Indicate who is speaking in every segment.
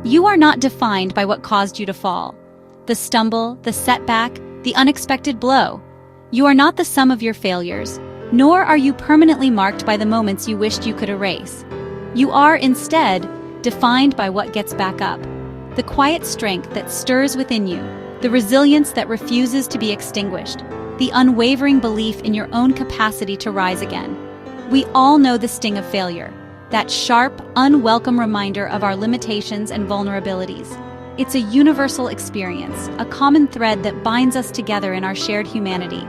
Speaker 1: You are not defined by what caused you to fall. The stumble, the setback, the unexpected blow. You are not the sum of your failures, nor are you permanently marked by the moments you wished you could erase. You are, instead, defined by what gets back up. The quiet strength that stirs within you, the resilience that refuses to be extinguished, the unwavering belief in your own capacity to rise again. We all know the sting of failure, that sharp, unwelcome reminder of our limitations and vulnerabilities. It's a universal experience, a common thread that binds us together in our shared humanity.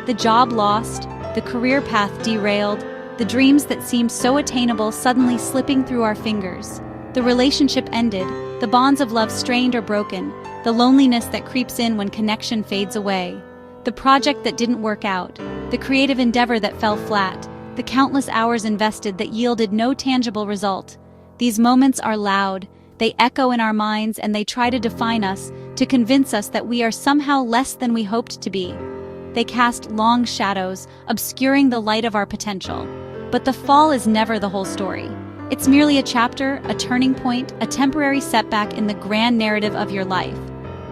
Speaker 1: The job lost, the career path derailed, the dreams that seemed so attainable suddenly slipping through our fingers. The relationship ended, the bonds of love strained or broken, the loneliness that creeps in when connection fades away. The project that didn't work out, the creative endeavor that fell flat, the countless hours invested that yielded no tangible result. These moments are loud, they echo in our minds, and they try to define us, to convince us that we are somehow less than we hoped to be. They cast long shadows, obscuring the light of our potential. But the fall is never the whole story. It's merely a chapter, a turning point, a temporary setback in the grand narrative of your life.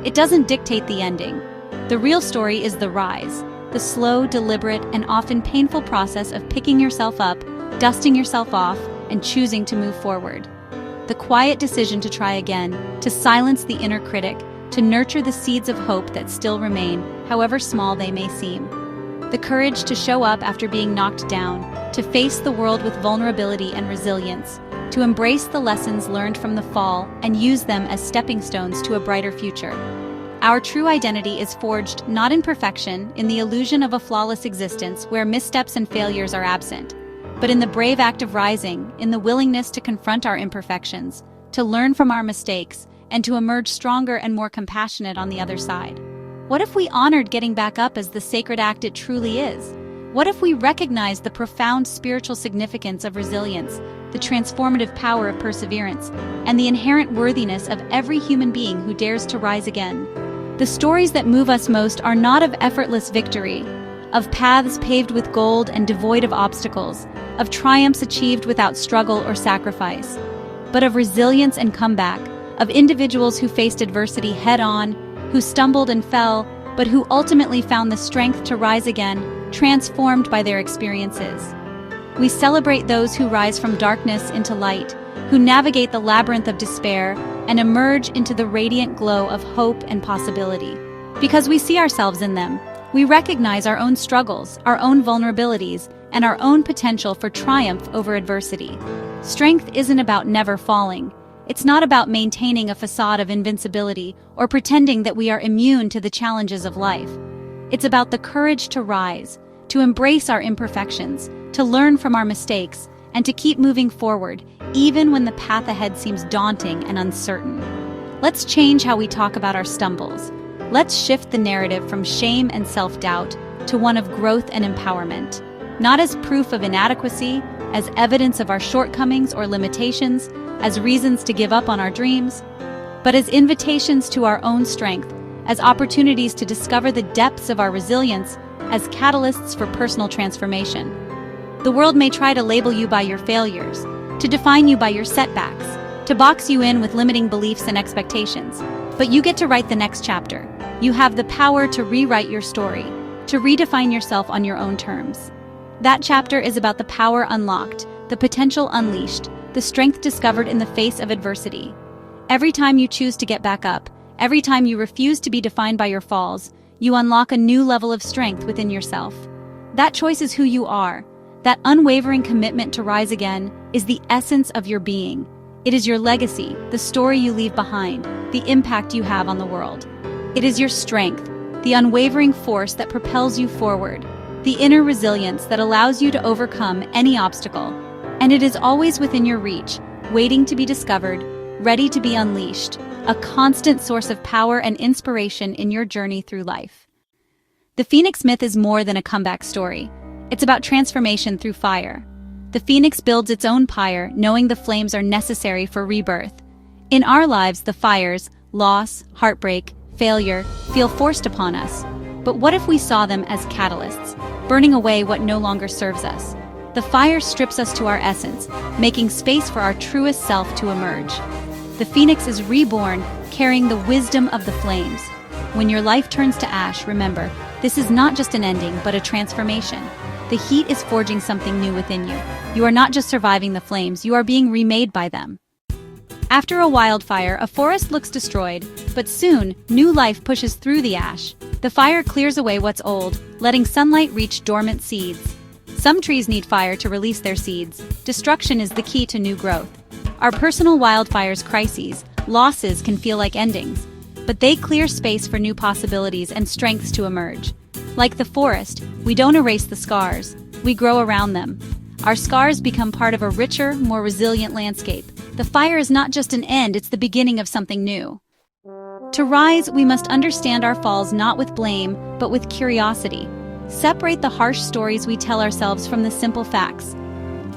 Speaker 1: It doesn't dictate the ending. The real story is the rise, the slow, deliberate, and often painful process of picking yourself up, dusting yourself off, and choosing to move forward. The quiet decision to try again, to silence the inner critic, to nurture the seeds of hope that still remain, however small they may seem. The courage to show up after being knocked down, to face the world with vulnerability and resilience, to embrace the lessons learned from the fall and use them as stepping stones to a brighter future. Our true identity is forged not in perfection, in the illusion of a flawless existence where missteps and failures are absent, but in the brave act of rising, in the willingness to confront our imperfections, to learn from our mistakes, and to emerge stronger and more compassionate on the other side. What if we honored getting back up as the sacred act it truly is? What if we recognized the profound spiritual significance of resilience, the transformative power of perseverance, and the inherent worthiness of every human being who dares to rise again? The stories that move us most are not of effortless victory, of paths paved with gold and devoid of obstacles, of triumphs achieved without struggle or sacrifice, but of resilience and comeback, of individuals who faced adversity head-on, who stumbled and fell, but who ultimately found the strength to rise again, transformed by their experiences. We celebrate those who rise from darkness into light, who navigate the labyrinth of despair and emerge into the radiant glow of hope and possibility. Because we see ourselves in them, we recognize our own struggles, our own vulnerabilities, and our own potential for triumph over adversity. Strength isn't about never falling. It's not about maintaining a facade of invincibility or pretending that we are immune to the challenges of life. It's about the courage to rise, to embrace our imperfections, to learn from our mistakes, and to keep moving forward, even when the path ahead seems daunting and uncertain. Let's change how we talk about our stumbles. Let's shift the narrative from shame and self-doubt to one of growth and empowerment. Not as proof of inadequacy, as evidence of our shortcomings or limitations, as reasons to give up on our dreams, but as invitations to our own strength, as opportunities to discover the depths of our resilience, as catalysts for personal transformation. The world may try to label you by your failures, to define you by your setbacks, to box you in with limiting beliefs and expectations, but you get to write the next chapter. You have the power to rewrite your story, to redefine yourself on your own terms. That chapter is about the power unlocked, the potential unleashed, the strength discovered in the face of adversity. Every time you choose to get back up, every time you refuse to be defined by your falls, you unlock a new level of strength within yourself. That choice is who you are. That unwavering commitment to rise again is the essence of your being. It is your legacy, the story you leave behind, the impact you have on the world. It is your strength, the unwavering force that propels you forward, the inner resilience that allows you to overcome any obstacle. And it is always within your reach, waiting to be discovered, ready to be unleashed, a constant source of power and inspiration in your journey through life. The Phoenix myth is more than a comeback story. It's about transformation through fire. The phoenix builds its own pyre, knowing the flames are necessary for rebirth. In our lives, the fires, loss, heartbreak, failure, feel forced upon us. But what if we saw them as catalysts, burning away what no longer serves us? The fire strips us to our essence, making space for our truest self to emerge. The phoenix is reborn, carrying the wisdom of the flames. When your life turns to ash, remember, this is not just an ending, but a transformation. The heat is forging something new within you. You are not just surviving the flames, you are being remade by them. After a wildfire, a forest looks destroyed, but soon, new life pushes through the ash. The fire clears away what's old, letting sunlight reach dormant seeds. Some trees need fire to release their seeds. Destruction is the key to new growth. Our personal wildfires, crises, losses can feel like endings, but they clear space for new possibilities and strengths to emerge. Like the forest, we don't erase the scars, we grow around them. Our scars become part of a richer, more resilient landscape. The fire is not just an end, it's the beginning of something new. To rise, we must understand our falls not with blame, but with curiosity. Separate the harsh stories we tell ourselves from the simple facts.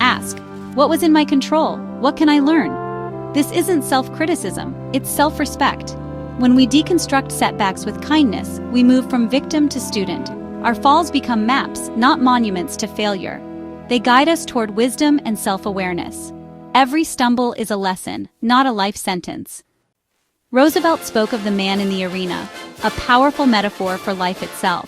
Speaker 1: Ask, what was in my control? What can I learn? This isn't self-criticism, it's self-respect. When we deconstruct setbacks with kindness, we move from victim to student. Our falls become maps, not monuments to failure. They guide us toward wisdom and self-awareness. Every stumble is a lesson, not a life sentence. Roosevelt spoke of the man in the arena, a powerful metaphor for life itself.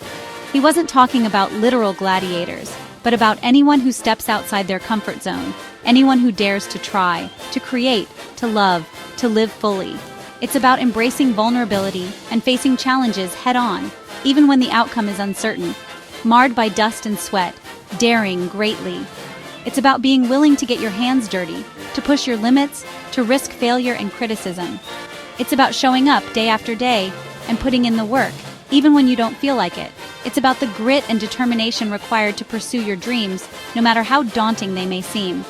Speaker 1: He wasn't talking about literal gladiators, but about anyone who steps outside their comfort zone, anyone who dares to try, to create, to love, to live fully. It's about embracing vulnerability and facing challenges head-on, even when the outcome is uncertain, marred by dust and sweat, daring greatly. It's about being willing to get your hands dirty, to push your limits, to risk failure and criticism. It's about showing up day after day and putting in the work, even when you don't feel like it. It's about the grit and determination required to pursue your dreams, no matter how daunting they may seem.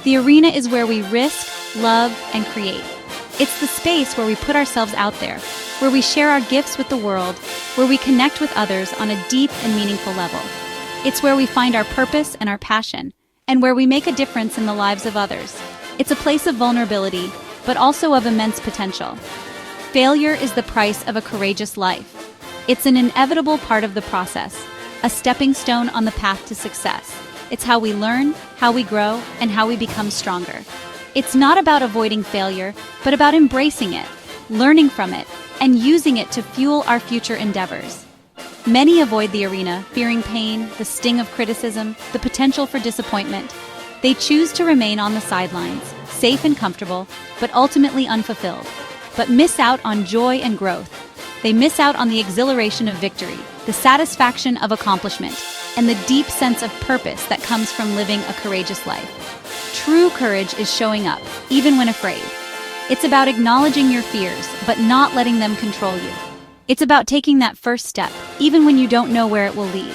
Speaker 1: The arena is where we risk, love, and create. It's the space where we put ourselves out there, where we share our gifts with the world, where we connect with others on a deep and meaningful level. It's where we find our purpose and our passion, and where we make a difference in the lives of others. It's a place of vulnerability, but also of immense potential. Failure is the price of a courageous life. It's an inevitable part of the process, a stepping stone on the path to success. It's how we learn, how we grow, and how we become stronger. It's not about avoiding failure, but about embracing it, learning from it, and using it to fuel our future endeavors. Many avoid the arena, fearing pain, the sting of criticism, the potential for disappointment. They choose to remain on the sidelines, safe and comfortable, but ultimately unfulfilled, but miss out on joy and growth. They miss out on the exhilaration of victory, the satisfaction of accomplishment, and the deep sense of purpose that comes from living a courageous life. True courage is showing up, even when afraid. It's about acknowledging your fears, but not letting them control you. It's about taking that first step, even when you don't know where it will lead.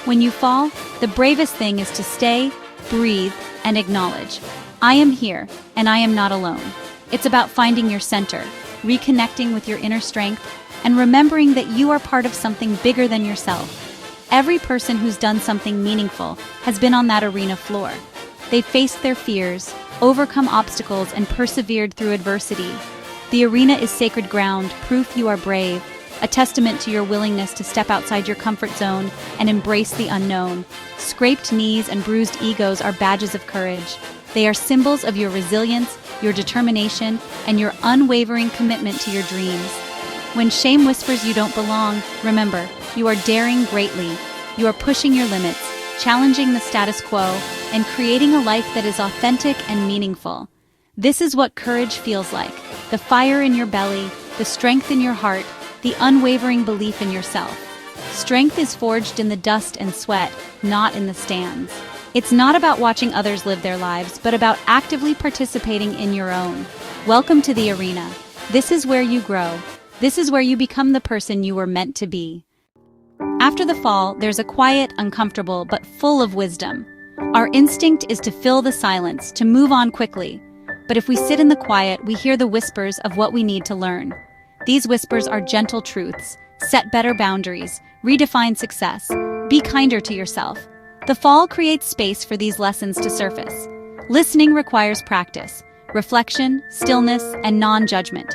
Speaker 1: When you fall, the bravest thing is to stay, breathe, and acknowledge. I am here, and I am not alone. It's about finding your center, reconnecting with your inner strength, and remembering that you are part of something bigger than yourself. Every person who's done something meaningful has been on that arena floor. They've faced their fears, overcome obstacles, and persevered through adversity. The arena is sacred ground, proof you are brave, a testament to your willingness to step outside your comfort zone and embrace the unknown. Scraped knees and bruised egos are badges of courage. They are symbols of your resilience, your determination, and your unwavering commitment to your dreams. When shame whispers you don't belong, remember, you are daring greatly. You are pushing your limits, challenging the status quo, and creating a life that is authentic and meaningful. This is what courage feels like: the fire in your belly, the strength in your heart, the unwavering belief in yourself. Strength is forged in the dust and sweat, not in the stands. It's not about watching others live their lives, but about actively participating in your own. Welcome to the arena. This is where you grow. This is where you become the person you were meant to be. After the fall, there's a quiet, uncomfortable, but full of wisdom. Our instinct is to fill the silence, to move on quickly. But if we sit in the quiet, we hear the whispers of what we need to learn. These whispers are gentle truths. Set better boundaries. Redefine success. Be kinder to yourself. The fall creates space for these lessons to surface. Listening requires practice, reflection, stillness, and non-judgment.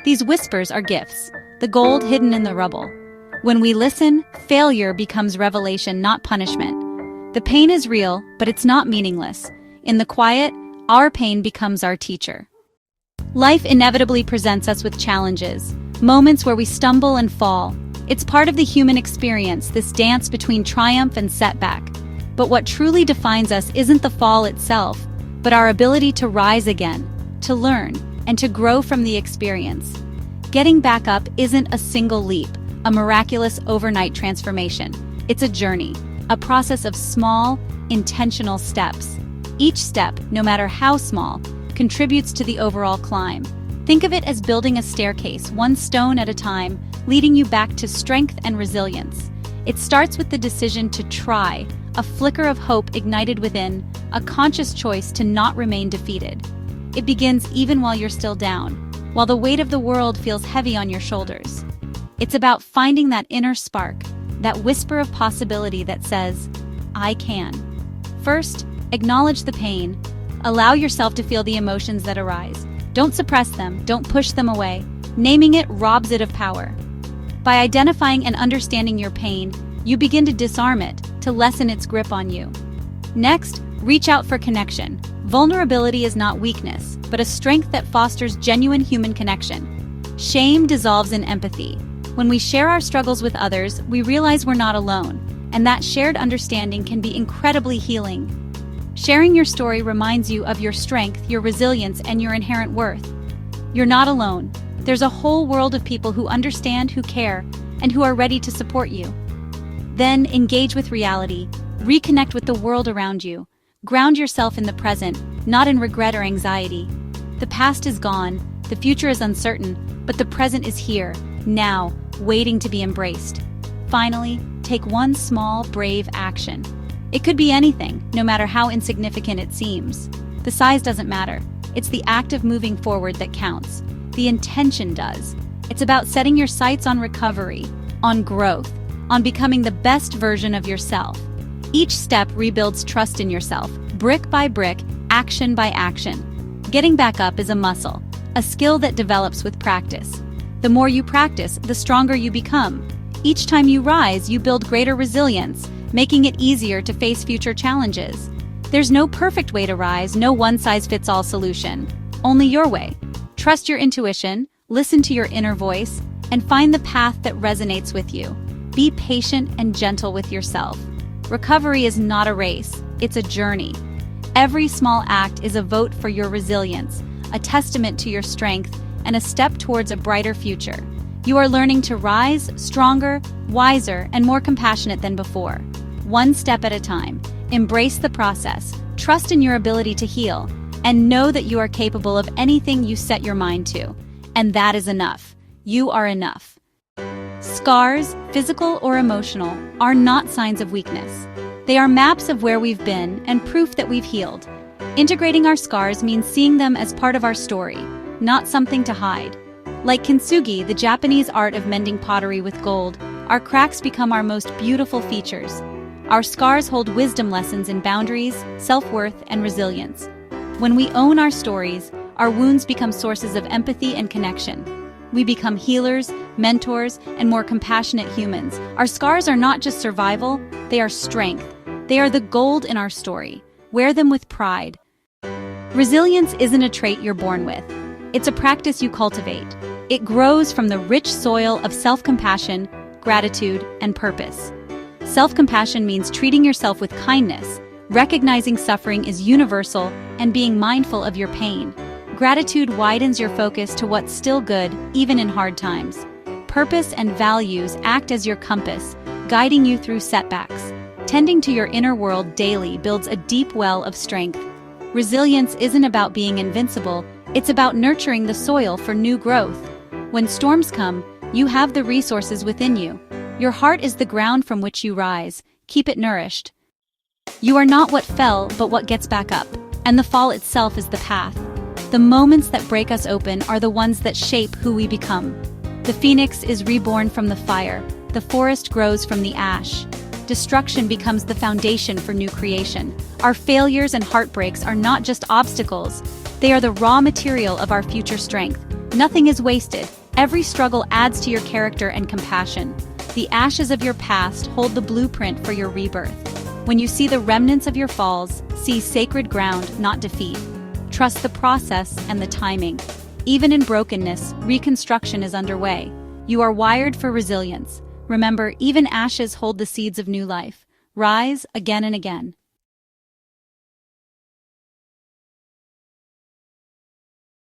Speaker 1: These whispers are gifts, the gold hidden in the rubble. When we listen, failure becomes revelation, not punishment. The pain is real, but it's not meaningless. In the quiet, our pain becomes our teacher. Life inevitably presents us with challenges, moments where we stumble and fall. It's part of the human experience, this dance between triumph and setback. But what truly defines us isn't the fall itself, but our ability to rise again, to learn, and to grow from the experience. Getting back up isn't a single leap, a miraculous overnight transformation. It's a journey, a process of small, intentional steps. Each step, no matter how small, contributes to the overall climb. Think of it as building a staircase, one stone at a time, leading you back to strength and resilience. It starts with the decision to try, a flicker of hope ignited within, a conscious choice to not remain defeated. It begins even while you're still down, while the weight of the world feels heavy on your shoulders. It's about finding that inner spark, that whisper of possibility that says, I can. First, acknowledge the pain. Allow yourself to feel the emotions that arise. Don't suppress them, don't push them away. Naming it robs it of power. By identifying and understanding your pain, you begin to disarm it, to lessen its grip on you. Next, reach out for connection. Vulnerability is not weakness, but a strength that fosters genuine human connection. Shame dissolves in empathy. When we share our struggles with others, we realize we're not alone, and that shared understanding can be incredibly healing. Sharing your story reminds you of your strength, your resilience, and your inherent worth. You're not alone. There's a whole world of people who understand, who care, and who are ready to support you. Then engage with reality. Reconnect with the world around you. Ground yourself in the present, not in regret or anxiety. The past is gone, the future is uncertain, but the present is here, now, waiting to be embraced. Finally, take one small, brave action. It could be anything, no matter how insignificant it seems. The size doesn't matter. It's the act of moving forward that counts. The intention does. It's about setting your sights on recovery, on growth, on becoming the best version of yourself. Each step rebuilds trust in yourself, brick by brick, action by action. Getting back up is a muscle, a skill that develops with practice. The more you practice, the stronger you become. Each time you rise, you build greater resilience, making it easier to face future challenges. There's no perfect way to rise, no one-size-fits-all solution. Only your way. Trust your intuition, listen to your inner voice, and find the path that resonates with you. Be patient and gentle with yourself. Recovery is not a race, it's a journey. Every small act is a vote for your resilience, a testament to your strength, and a step towards a brighter future. You are learning to rise stronger, wiser, and more compassionate than before. One step at a time. Embrace the process, trust in your ability to heal, and know that you are capable of anything you set your mind to. And that is enough. You are enough. Scars, physical or emotional, are not signs of weakness. They are maps of where we've been and proof that we've healed. Integrating our scars means seeing them as part of our story, not something to hide. Like kintsugi, the Japanese art of mending pottery with gold, our cracks become our most beautiful features. Our scars hold wisdom lessons in boundaries, self-worth, and resilience. When we own our stories, our wounds become sources of empathy and connection. We become healers, mentors, and more compassionate humans. Our scars are not just survival, they are strength. They are the gold in our story. Wear them with pride. Resilience isn't a trait you're born with. It's a practice you cultivate. It grows from the rich soil of self-compassion, gratitude, and purpose. Self-compassion means treating yourself with kindness, recognizing suffering is universal, and being mindful of your pain. Gratitude widens your focus to what's still good, even in hard times. Purpose and values act as your compass, guiding you through setbacks. Tending to your inner world daily builds a deep well of strength. Resilience isn't about being invincible, it's about nurturing the soil for new growth. When storms come, you have the resources within you. Your heart is the ground from which you rise. Keep it nourished. You are not what fell, but what gets back up. And the fall itself is the path. The moments that break us open are the ones that shape who we become. The phoenix is reborn from the fire. The forest grows from the ash. Destruction becomes the foundation for new creation. Our failures and heartbreaks are not just obstacles. They are the raw material of our future strength. Nothing is wasted. Every struggle adds to your character and compassion. The ashes of your past hold the blueprint for your rebirth. When you see the remnants of your falls, see sacred ground, not defeat. Trust the process and the timing. Even in brokenness, reconstruction is underway. You are wired for resilience. Remember, even ashes hold the seeds of new life. Rise again and again.